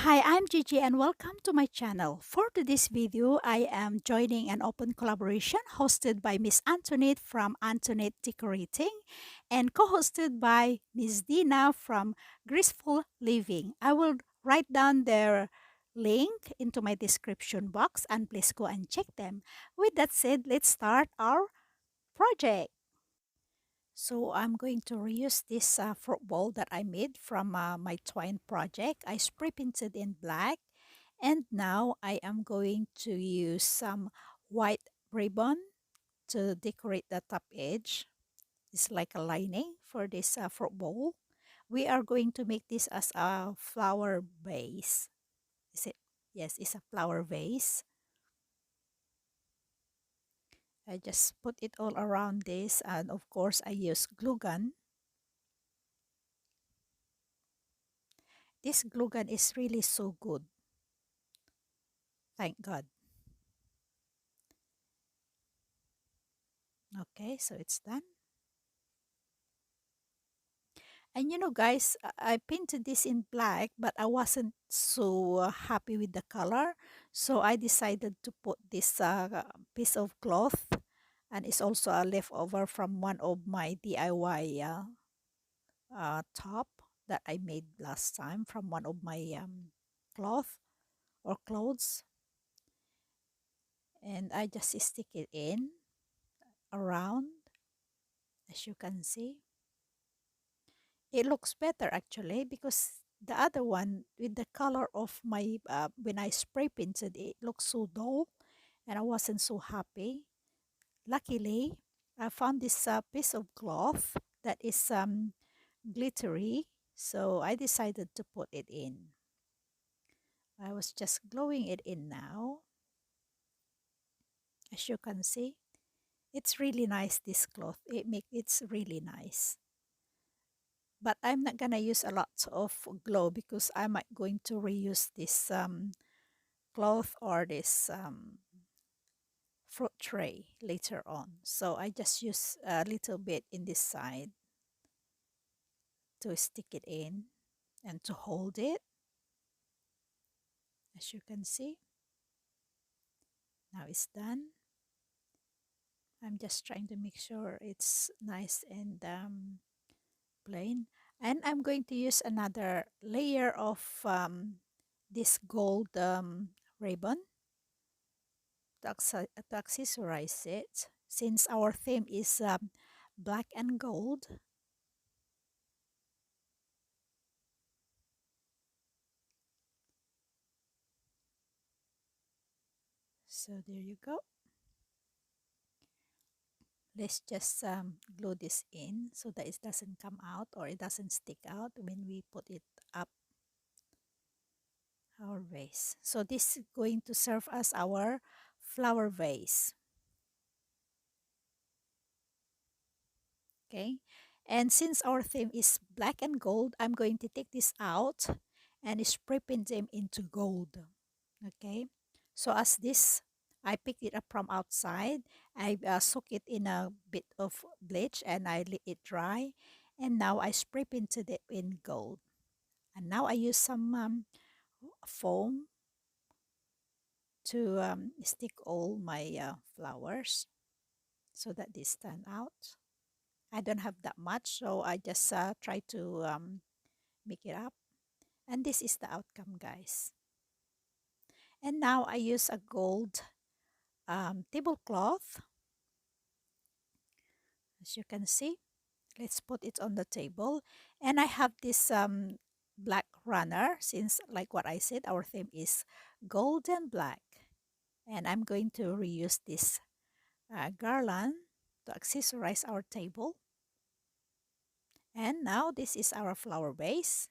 Hi, I'm Gigi and welcome to my channel. For today's video, I am joining an open collaboration hosted by Miss Antoinette from Antonette Decorating and co-hosted by Miss Dina from Graceful Living. I will write down their link into my description box and please go and check them. With that said, let's start our project. So I'm going to reuse this fruit bowl that I made from my twine project. I spray painted in black and now I am going to use some white ribbon to decorate the top edge. It's like a lining for this fruit bowl. We are going to make this as a flower vase. Is it? Yes, it's a flower vase. I just put it all around this and of course I use glue gun. This glue gun is really so good. Thank God. Okay, so it's done. And you know, guys, I painted this in black, but I wasn't so happy with the color. So I decided to put this piece of cloth, and it's also a leftover from one of my DIY top that I made last time from one of my cloth or clothes. And I just stick it in around, as you can see. It looks better actually because the other one with the color of my when I spray painted it looks so dull and I wasn't so happy. Luckily, I found this piece of cloth that is glittery, so I decided to put it in. I was just gluing it in now. As you can see, it's really nice, this cloth. It's really nice. But I'm not gonna use a lot of glue because I might going to reuse this cloth or this fruit tray later on. So I just use a little bit in this side to stick it in and to hold it. As you can see, now it's done. I'm just trying to make sure it's nice and plain. And I'm going to use another layer of this gold ribbon to accessorize it. Since our theme is black and gold, so there you go. Let's just glue this in so that it doesn't come out or it doesn't stick out when we put it up our vase. So this is going to serve as our flower vase. Okay, and since our theme is black and gold, I'm going to take this out and spray paint them into gold. Okay, so as this, I picked it up from outside. I soak it in a bit of bleach and I let it dry, and now I spray painted it in gold. And now I use some foam to stick all my flowers so that they stand out. I don't have that much, so I just try to make it up. And this is the outcome, guys. And now I use a gold tablecloth. As you can see, let's put it on the table. And I have this black runner since, like what I said, our theme is gold and black. And I'm going to reuse this garland to accessorize our table. And now this is our flower vase.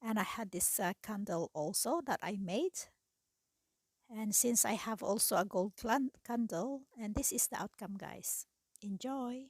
And I had this candle also that I made. And since I have also a gold candle, and this is the outcome, guys. Enjoy!